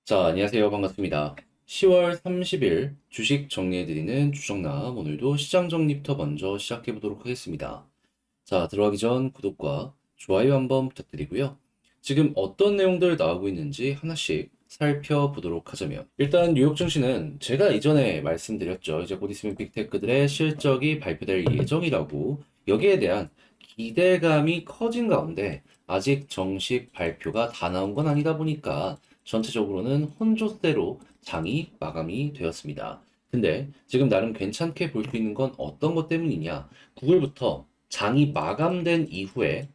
자, 안녕하세요. 반갑습니다. 10월 30일 주식 정리해드리는 주정남. 오늘도 시장 정리부터 먼저 시작해보도록 하겠습니다. 자, 들어가기 전 구독과 좋아요 한번 부탁드리고요. 지금 어떤 내용들 나오고 있는지 하나씩 살펴보도록 하자면, 일단 뉴욕 증시는 제가 이전에 말씀드렸죠. 이제 곧 있으면 빅테크들의 실적이 발표될 예정이라고, 여기에 대한 기대감이 커진 가운데 아직 정식 발표가 다 나온 건 아니다 보니까 전체적으로는 혼조세로 장이 마감이 되었습니다. 근데 지금 나름 괜찮게 볼 수 있는 건 어떤 것 때문이냐? 구글부터 장이 마감된 이후에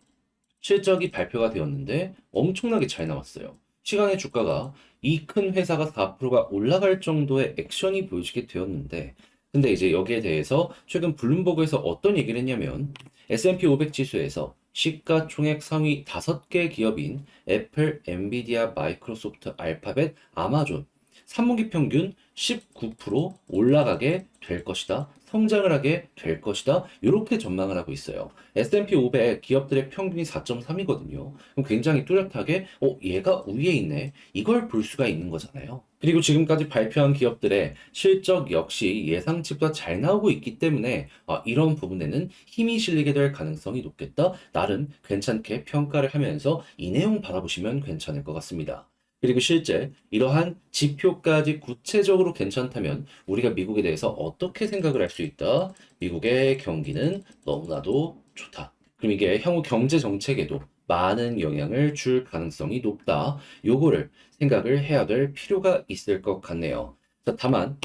실적이 발표가 되었는데 엄청나게 잘 나왔어요. 시간의 주가가 이 큰 회사가 4%가 올라갈 정도의 액션이 보여지게 되었는데, 근데 이제 여기에 대해서 최근 블룸버그에서 어떤 얘기를 했냐면, S&P 500 지수에서 시가총액 상위 5개 기업인 애플, 엔비디아, 마이크로소프트, 알파벳, 아마존 3분기 평균 19% 올라가게 될 것이다. 성장을 하게 될 것이다. 이렇게 전망을 하고 있어요. S&P 500 기업들의 평균이 4.3이거든요. 그럼 굉장히 뚜렷하게 얘가 위에 있네. 이걸 볼 수가 있는 거잖아요. 그리고 지금까지 발표한 기업들의 실적 역시 예상치보다 잘 나오고 있기 때문에 이런 부분에는 힘이 실리게 될 가능성이 높겠다. 나름 괜찮게 평가를 하면서 이 내용 바라보시면 괜찮을 것 같습니다. 그리고 실제 이러한 지표까지 구체적으로 괜찮다면 우리가 미국에 대해서 어떻게 생각을 할 수 있다? 미국의 경기는 너무나도 좋다. 그럼 이게 향후 경제 정책에도 많은 영향을 줄 가능성이 높다. 요거를 생각을 해야 될 필요가 있을 것 같네요. 자, 다만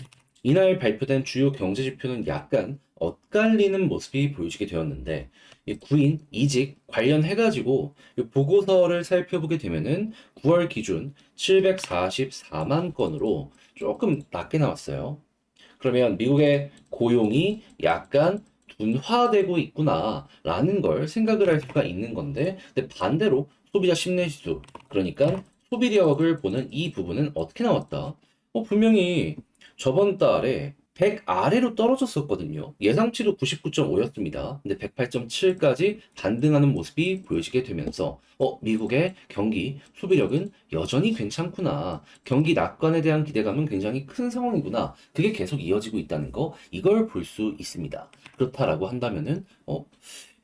이날 발표된 주요 경제 지표는 약간 엇갈리는 모습이 보여지게 되었는데, 이 구인 이직 관련해가지고 이 보고서를 살펴보게 되면은 9월 기준 744만 건으로 조금 낮게 나왔어요. 그러면 미국의 고용이 약간 둔화되고 있구나라는 걸 생각을 할 수가 있는 건데, 근데 반대로 소비자 심리지수, 그러니까 소비력을 보는 이 부분은 어떻게 나왔다? 분명히 저번 달에 100 아래로 떨어졌었거든요. 예상치도 99.5였습니다. 근데 108.7까지 반등하는 모습이 보여지게 되면서 미국의 경기 소비력은 여전히 괜찮구나. 경기 낙관에 대한 기대감은 굉장히 큰 상황이구나. 그게 계속 이어지고 있다는 거, 이걸 볼 수 있습니다. 그렇다라고 한다면은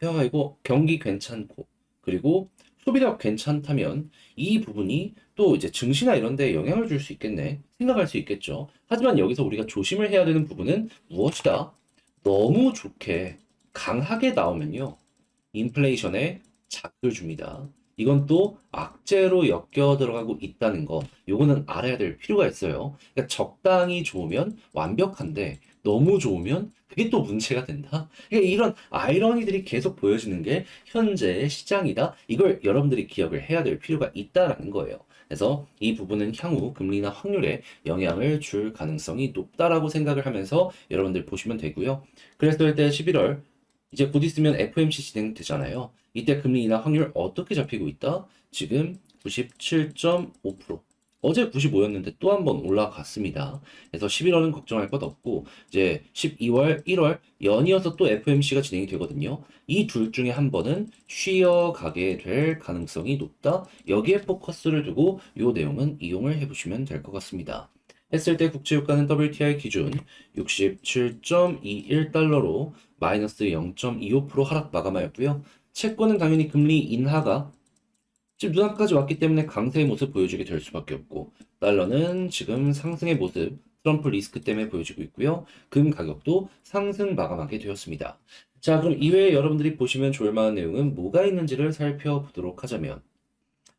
야, 이거 경기 괜찮고 그리고 소비력 괜찮다면 이 부분이 또 이제 증시나 이런 데 영향을 줄 수 있겠네. 생각할 수 있겠죠. 하지만 여기서 우리가 조심을 해야 되는 부분은 무엇이다? 너무 좋게 강하게 나오면요. 인플레이션에 자극을 줍니다. 이건 또 악재로 엮여 들어가고 있다는 거, 요거는 알아야 될 필요가 있어요. 그러니까 적당히 좋으면 완벽한데 너무 좋으면 그게 또 문제가 된다. 그러니까 이런 아이러니들이 계속 보여지는 게 현재의 시장이다. 이걸 여러분들이 기억을 해야 될 필요가 있다라는 거예요. 그래서 이 부분은 향후 금리나 확률에 영향을 줄 가능성이 높다라고 생각을 하면서 여러분들 보시면 되고요. 그랬을 때 11월 이제 곧 있으면 FOMC 진행되잖아요. 이때 금리 인하 확률 어떻게 잡히고 있다? 지금 97.5%. 어제 95였는데 또 한 번 올라갔습니다. 그래서 11월은 걱정할 것 없고 이제 12월, 1월 연이어서 또 FOMC가 진행이 되거든요. 이 둘 중에 한 번은 쉬어가게 될 가능성이 높다. 여기에 포커스를 두고 이 내용은 이용을 해보시면 될 것 같습니다. 했을 때 국제유가는 WTI 기준 67.21달러로 마이너스 0.25% 하락 마감하였고요. 채권은 당연히 금리 인하가 지금 눈앞까지 왔기 때문에 강세의 모습 보여주게 될 수밖에 없고, 달러는 지금 상승의 모습 트럼프 리스크 때문에 보여지고 있고요. 금 가격도 상승 마감하게 되었습니다. 자, 그럼 이외에 여러분들이 보시면 좋을 만한 내용은 뭐가 있는지를 살펴보도록 하자면,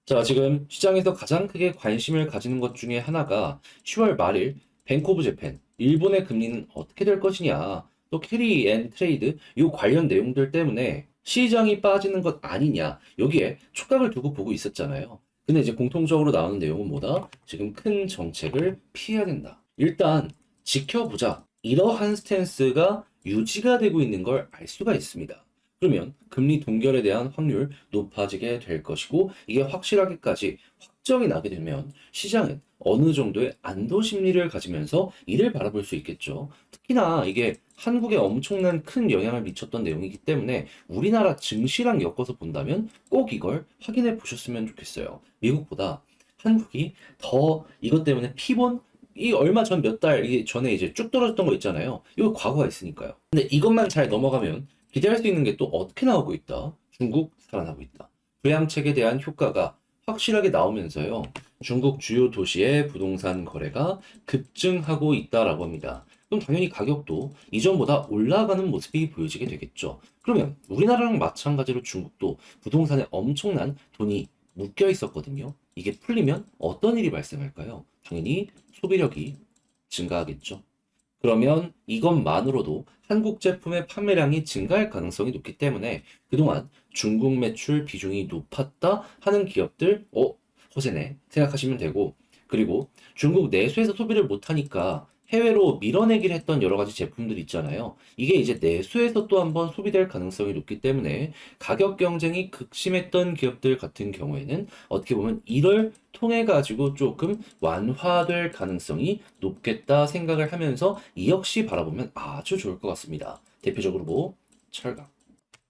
자, 지금 시장에서 가장 크게 관심을 가지는 것 중에 하나가 10월 말일 뱅크 오브 재팬, 일본의 금리는 어떻게 될 것이냐, 또 캐리 앤 트레이드, 이 관련 내용들 때문에 시장이 빠지는 것 아니냐, 여기에 촉각을 두고 보고 있었잖아요. 근데 이제 공통적으로 나오는 내용은 뭐다? 지금 큰 정책을 피해야 된다. 일단 지켜보자. 이러한 스탠스가 유지가 되고 있는 걸 알 수가 있습니다. 그러면 금리 동결에 대한 확률 높아지게 될 것이고, 이게 확실하게까지 확정이 나게 되면 시장은 어느 정도의 안도 심리를 가지면서 이를 바라볼 수 있겠죠. 특히나 이게 한국에 엄청난 큰 영향을 미쳤던 내용이기 때문에 우리나라 증시랑 엮어서 본다면 꼭 이걸 확인해 보셨으면 좋겠어요. 미국보다 한국이 더 이것 때문에 피본 이 얼마 전 몇 달 전에 이제 쭉 떨어졌던 거 있잖아요. 이거 과거가 있으니까요. 근데 이것만 잘 넘어가면 기대할 수 있는 게 또 어떻게 나오고 있다. 중국 살아나고 있다. 부양책에 대한 효과가 확실하게 나오면서요. 중국 주요 도시의 부동산 거래가 급증하고 있다라고 합니다. 그럼 당연히 가격도 이전보다 올라가는 모습이 보여지게 되겠죠. 그러면 우리나라랑 마찬가지로 중국도 부동산에 엄청난 돈이 묶여 있었거든요. 이게 풀리면 어떤 일이 발생할까요? 당연히 소비력이 증가하겠죠. 그러면 이것만으로도 한국 제품의 판매량이 증가할 가능성이 높기 때문에 그동안 중국 매출 비중이 높았다 하는 기업들, 허세네 생각하시면 되고, 그리고 중국 내수에서 소비를 못하니까 해외로 밀어내기를 했던 여러 가지 제품들 있잖아요. 이게 이제 내수에서 또 한번 소비될 가능성이 높기 때문에 가격 경쟁이 극심했던 기업들 같은 경우에는 어떻게 보면 이를 통해 가지고 조금 완화될 가능성이 높겠다 생각을 하면서 이 역시 바라보면 아주 좋을 것 같습니다. 대표적으로 뭐 철강.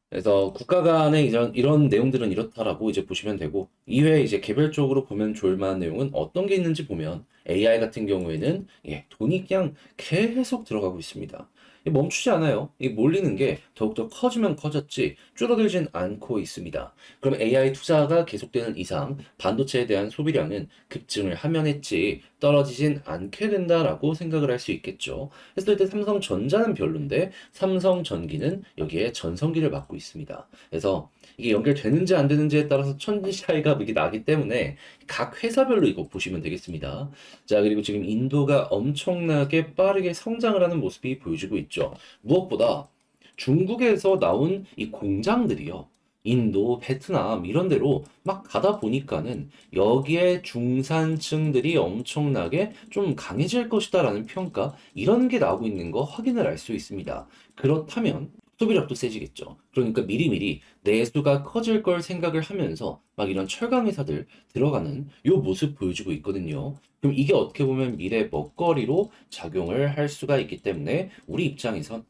그래서 국가 간의 이런 내용들은 이렇다라고 이제 보시면 되고, 이외에 이제 개별적으로 보면 좋을 만한 내용은 어떤 게 있는지 보면 AI 같은 경우에는 돈이 그냥 계속 들어가고 있습니다. 멈추지 않아요. 이 몰리는 게 더욱더 커지면 커졌지 줄어들진 않고 있습니다. 그럼 AI 투자가 계속되는 이상 반도체에 대한 소비량은 급증을 하면 했지 떨어지진 않게 된다라고 생각을 할 수 있겠죠. 했을 때 삼성전자는 별론데 삼성전기는 여기에 전성기를 맡고 있습니다. 그래서 이게 연결되는지 안 되는지에 따라서 천지 차이가 이게 나기 때문에 각 회사별로 이거 보시면 되겠습니다. 자, 그리고 지금 인도가 엄청나게 빠르게 성장을 하는 모습이 보여지고 있죠. 무엇보다 중국에서 나온 이 공장들이요. 인도, 베트남 이런 데로 막 가다 보니까는 여기에 중산층들이 엄청나게 좀 강해질 것이다라는 평가 이런 게 나오고 있는 거 확인을 할 수 있습니다. 그렇다면 소비력도 세지겠죠. 그러니까 미리미리 내수가 커질 걸 생각을 하면서 막 이런 철강 회사들 들어가는 요 모습 보여주고 있거든요. 그럼 이게 어떻게 보면 미래 먹거리로 작용을 할 수가 있기 때문에 우리 입장에선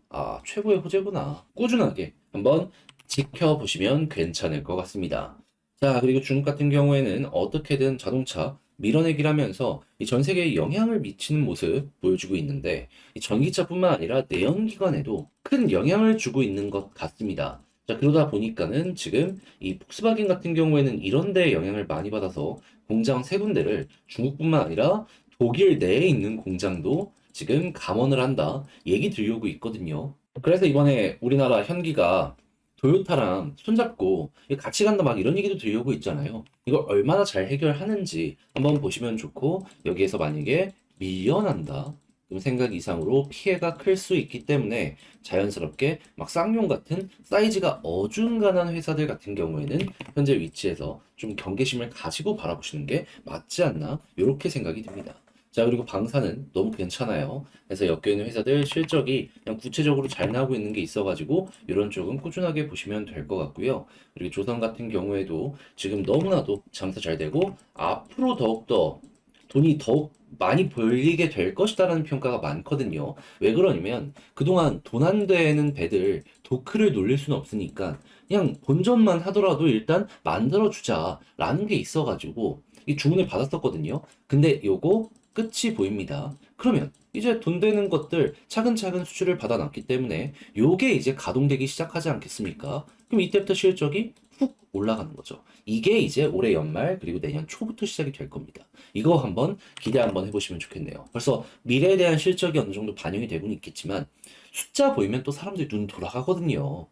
최고의 호재구나. 꾸준하게 한번 지켜보시면 괜찮을 것 같습니다. 자, 그리고 중국 같은 경우에는 어떻게든 자동차 밀어내기를 하면서 이 전 세계에 영향을 미치는 모습 보여주고 있는데 이 전기차뿐만 아니라 내연기관에도 큰 영향을 주고 있는 것 같습니다. 자, 그러다 보니까는 지금 이 폭스바겐 같은 경우에는 이런 데에 영향을 많이 받아서 공장 세 군데를 중국뿐만 아니라 독일 내에 있는 공장도 지금 감원을 한다 얘기 들려오고 있거든요. 그래서 이번에 우리나라 현기가 도요타랑 손잡고 같이 간다 막 이런 얘기도 들려오고 있잖아요. 이걸 얼마나 잘 해결하는지 한번 보시면 좋고 여기에서 만약에 밀려난다. 그럼 생각 이상으로 피해가 클 수 있기 때문에 자연스럽게 막 쌍용 같은 사이즈가 어중간한 회사들 같은 경우에는 현재 위치에서 좀 경계심을 가지고 바라보시는 게 맞지 않나 이렇게 생각이 듭니다. 자, 그리고 방사는 너무 괜찮아요. 그래서 엮여있는 회사들 실적이 그냥 구체적으로 잘 나오고 있는 게 있어가지고 이런 쪽은 꾸준하게 보시면 될 것 같고요. 그리고 조선 같은 경우에도 지금 너무나도 장사 잘 되고 앞으로 더욱더 돈이 더욱 많이 벌리게 될 것이다라는 평가가 많거든요. 왜 그러냐면 그동안 돈 안 되는 배들 도크를 놀릴 수는 없으니까 그냥 본전만 하더라도 일단 만들어주자라는 게 있어가지고 이 주문을 받았었거든요. 근데 요거 끝이 보입니다. 그러면 이제 돈 되는 것들 차근차근 수주를 받아놨기 때문에 요게 이제 가동되기 시작하지 않겠습니까? 그럼 이때부터 실적이 훅 올라가는 거죠. 이게 이제 올해 연말 그리고 내년 초부터 시작이 될 겁니다. 이거 한번 기대 한번 해보시면 좋겠네요. 벌써 미래에 대한 실적이 어느 정도 반영이 되고는 있겠지만 숫자 보이면 또 사람들이 눈 돌아가거든요.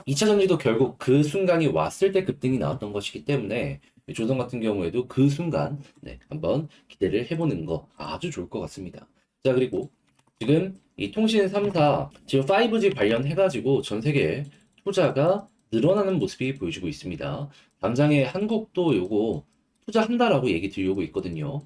2차 전지도 결국 그 순간이 왔을 때 급등이 나왔던 것이기 때문에 조선 같은 경우에도 그 순간 한번 기대를 해보는 거 아주 좋을 것 같습니다. 자, 그리고 지금 이 통신 3사 지금 5G 관련해가지고 전 세계에 투자가 늘어나는 모습이 보여지고 있습니다. 당장에 한국도 요거 투자한다라고 얘기 들려오고 있거든요.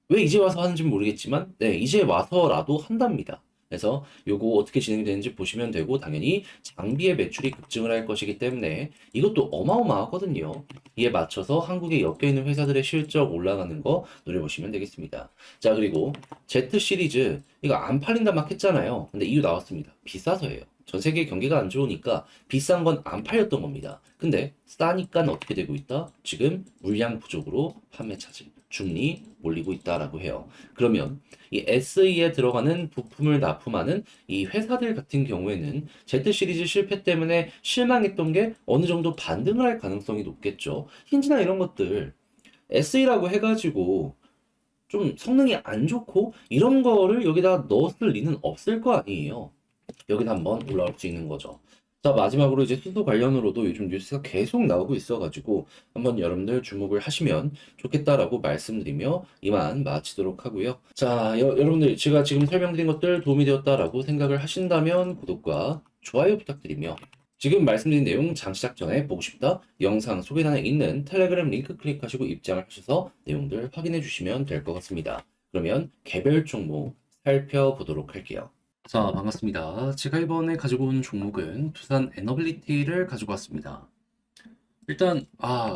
왜 이제 와서 하는지 모르겠지만, 이제 와서라도 한답니다. 그래서 요거 어떻게 진행이 되는지 보시면 되고, 당연히 장비의 매출이 급증을 할 것이기 때문에 이것도 어마어마하거든요. 이에 맞춰서 한국에 엮여있는 회사들의 실적 올라가는 거 노려보시면 되겠습니다. 자, 그리고 Z 시리즈, 이거 안 팔린다 막 했잖아요. 근데 이유 나왔습니다. 비싸서예요. 전 세계 경기가 안 좋으니까 비싼 건 안 팔렸던 겁니다. 근데 싸니까 어떻게 되고 있다? 지금 물량 부족으로 판매 차질. 중리 몰리고 있다라고 해요. 그러면 이 SE에 들어가는 부품을 납품하는 이 회사들 같은 경우에는 Z 시리즈 실패 때문에 실망했던 게 어느 정도 반등을 할 가능성이 높겠죠. 힌지나 이런 것들 SE라고 해가지고 좀 성능이 안 좋고 이런 거를 여기다 넣었을 리는 없을 거 아니에요. 여기다 한번 올라올 수 있는 거죠. 자, 마지막으로 이제 수도 관련으로도 요즘 뉴스가 계속 나오고 있어가지고 한번 여러분들 주목을 하시면 좋겠다라고 말씀드리며 이만 마치도록 하고요. 자, 여러분들 제가 지금 설명드린 것들 도움이 되었다라고 생각을 하신다면 구독과 좋아요 부탁드리며 지금 말씀드린 내용 시작 전에 보고 싶다 영상 소개란에 있는 텔레그램 링크 클릭하시고 입장을 하셔서 내용들 확인해 주시면 될 것 같습니다. 그러면 개별 종목 살펴보도록 할게요. 자, 반갑습니다. 제가 이번에 가지고 온 종목은 두산 에너빌리티를 가지고 왔습니다. 일단,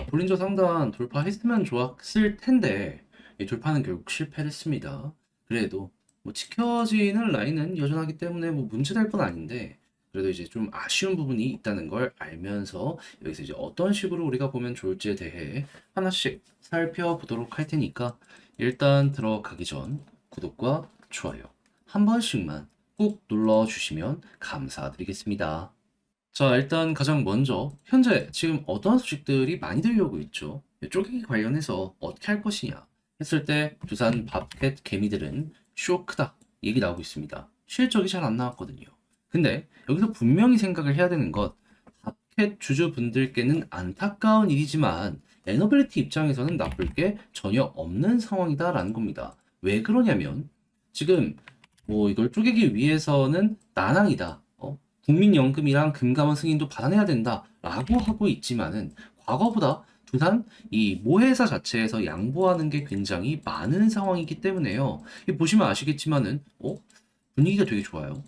볼린저 상단 돌파했으면 좋았을 텐데, 이 돌파는 결국 실패를 했습니다. 그래도, 뭐, 지켜지는 라인은 여전하기 때문에 뭐 문제될 건 아닌데, 그래도 이제 좀 아쉬운 부분이 있다는 걸 알면서, 여기서 이제 어떤 식으로 우리가 보면 좋을지에 대해 하나씩 살펴보도록 할 테니까, 일단 들어가기 전 구독과 좋아요 한 번씩만 꾹 눌러주시면 감사드리겠습니다. 자, 일단 가장 먼저 현재 지금 어떠한 소식들이 많이 들려오고 있죠. 쪼개기 관련해서 어떻게 할 것이냐 했을 때 두산 밥캣 개미들은 쇼크다 얘기 나오고 있습니다. 실적이 잘 안 나왔거든요. 근데 여기서 분명히 생각을 해야 되는 것, 밥캣 주주분들께는 안타까운 일이지만 에너빌리티 입장에서는 나쁠 게 전혀 없는 상황이다라는 겁니다. 왜 그러냐면 지금 뭐 이걸 쪼개기 위해서는 난항이다. 국민연금이랑 금감원 승인도 받아내야 된다라고 하고 있지만은 과거보다 두산 이 모회사 자체에서 양보하는 게 굉장히 많은 상황이기 때문에요. 보시면 아시겠지만은 분위기가 되게 좋아요.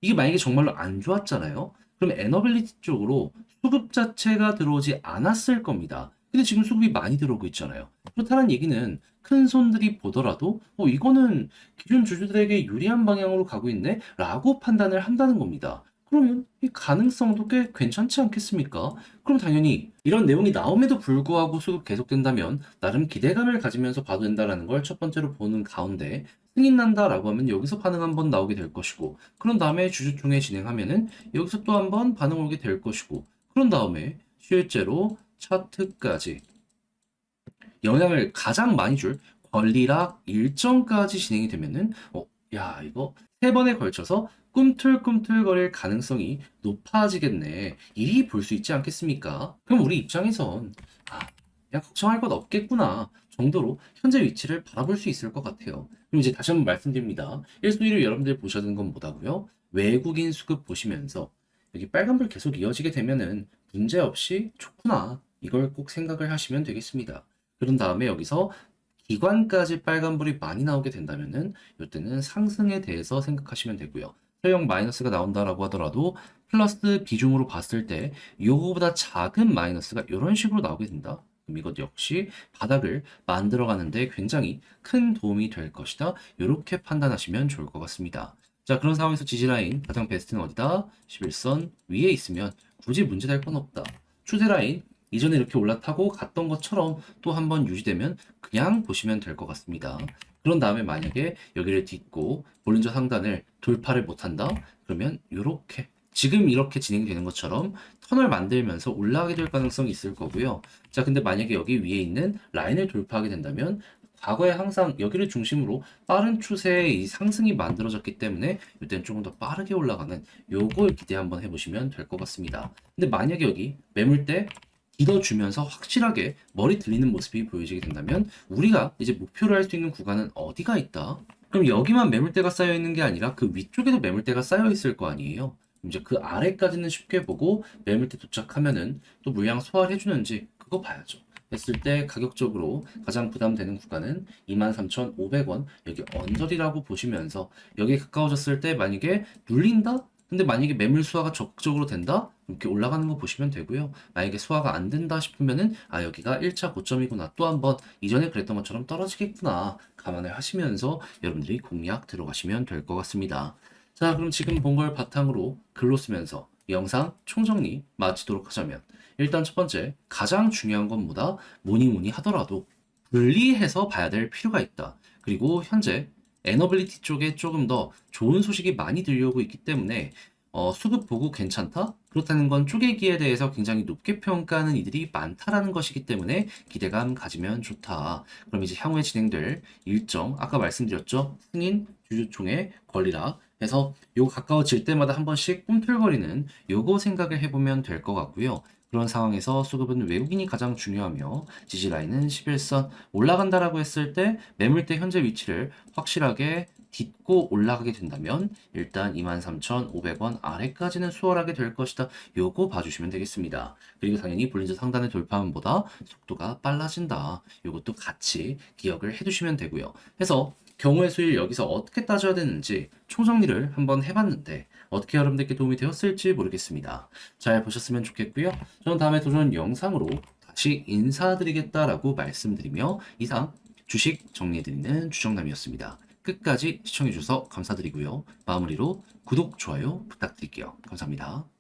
이게 만약에 정말로 안 좋았잖아요. 그럼 에너빌리티 쪽으로 수급 자체가 들어오지 않았을 겁니다. 근데 지금 수급이 많이 들어오고 있잖아요. 그렇다는 얘기는 큰 손들이 보더라도 이거는 기존 주주들에게 유리한 방향으로 가고 있네 라고 판단을 한다는 겁니다. 그러면 이 가능성도 꽤 괜찮지 않겠습니까? 그럼 당연히 이런 내용이 나옴에도 불구하고 수급 계속된다면 나름 기대감을 가지면서 봐도 된다는 걸 첫 번째로 보는 가운데 승인 난다라고 하면 여기서 반응 한번 나오게 될 것이고 그런 다음에 주주총회 진행하면은 여기서 또 한번 반응 오게 될 것이고 그런 다음에 실제로 차트까지 영향을 가장 많이 줄 권리락 일정까지 진행이 되면은 야 이거 세 번에 걸쳐서 꿈틀꿈틀거릴 가능성이 높아지겠네. 이리 볼 수 있지 않겠습니까? 그럼 우리 입장에선 그냥 걱정할 것 없겠구나 정도로 현재 위치를 바라볼 수 있을 것 같아요. 그럼 이제 다시 한번 말씀드립니다. 1순위를 여러분들 보셔야 되는 건 뭐다고요? 외국인 수급 보시면서 여기 빨간불 계속 이어지게 되면은 문제없이 좋구나. 이걸 꼭 생각을 하시면 되겠습니다. 그런 다음에 여기서 기관까지 빨간불이 많이 나오게 된다면은 이때는 상승에 대해서 생각하시면 되고요. 설령 마이너스가 나온다라고 하더라도 플러스 비중으로 봤을 때 요거보다 작은 마이너스가 이런 식으로 나오게 된다. 그럼 이것 역시 바닥을 만들어가는데 굉장히 큰 도움이 될 것이다. 이렇게 판단하시면 좋을 것 같습니다. 자, 그런 상황에서 지지라인 가장 베스트는 어디다? 11선 위에 있으면 굳이 문제될 건 없다. 추세라인 이전에 이렇게 올라타고 갔던 것처럼 또 한번 유지되면 그냥 보시면 될 것 같습니다. 그런 다음에 만약에 여기를 딛고 볼린저 상단을 돌파를 못한다? 그러면 이렇게 지금 이렇게 진행되는 것처럼 터널 만들면서 올라가게 될 가능성이 있을 거고요. 자, 근데 만약에 여기 위에 있는 라인을 돌파하게 된다면 과거에 항상 여기를 중심으로 빠른 추세의 이 상승이 만들어졌기 때문에 이때는 조금 더 빠르게 올라가는 요걸 기대 한번 해보시면 될 것 같습니다. 근데 만약에 여기 매물대 믿어주면서 확실하게 머리 들리는 모습이 보여지게 된다면 우리가 이제 목표로 할 수 있는 구간은 어디가 있다? 그럼 여기만 매물대가 쌓여 있는 게 아니라 그 위쪽에도 매물대가 쌓여 있을 거 아니에요? 이제 그 아래까지는 쉽게 보고 매물대 도착하면은 또 물량 소화를 해주는지 그거 봐야죠. 했을 때 가격적으로 가장 부담되는 구간은 23,500원 여기 언저리라고 보시면서 여기에 가까워졌을 때 만약에 눌린다? 근데 만약에 매물 수화가 적극적으로 된다? 이렇게 올라가는 거 보시면 되고요. 만약에 수화가 안 된다 싶으면은 여기가 1차 고점이구나. 또 한번 이전에 그랬던 것처럼 떨어지겠구나. 감안을 하시면서 여러분들이 공략 들어가시면 될 것 같습니다. 자, 그럼 지금 본 걸 바탕으로 글로 쓰면서 영상 총정리 마치도록 하자면 일단 첫 번째 가장 중요한 건 뭐다? 뭐니 하더라도 분리해서 봐야 될 필요가 있다. 그리고 현재 에너빌리티 쪽에 조금 더 좋은 소식이 많이 들려오고 있기 때문에 수급 보고 괜찮다? 그렇다는 건 쪼개기에 대해서 굉장히 높게 평가하는 이들이 많다라는 것이기 때문에 기대감 가지면 좋다. 그럼 이제 향후에 진행될 일정, 아까 말씀드렸죠? 승인, 주주총회, 권리락 해서 요거 가까워질 때마다 한 번씩 꿈틀거리는 요거 생각을 해보면 될 것 같고요. 그런 상황에서 수급은 외국인이 가장 중요하며 지지라인은 11선 올라간다라고 했을 때 매물대 현재 위치를 확실하게 딛고 올라가게 된다면 일단 23,500원 아래까지는 수월하게 될 것이다. 요거 봐주시면 되겠습니다. 그리고 당연히 볼린저 상단의 돌파함보다 속도가 빨라진다. 요것도 같이 기억을 해두시면 되고요. 해서 경우의 수를 여기서 어떻게 따져야 되는지 총정리를 한번 해봤는데 어떻게 여러분들께 도움이 되었을지 모르겠습니다. 잘 보셨으면 좋겠고요. 저는 다음에 도전 영상으로 다시 인사드리겠다라고 말씀드리며 이상 주식 정리해드리는 주정남이었습니다. 끝까지 시청해주셔서 감사드리고요. 마무리로 구독, 좋아요 부탁드릴게요. 감사합니다.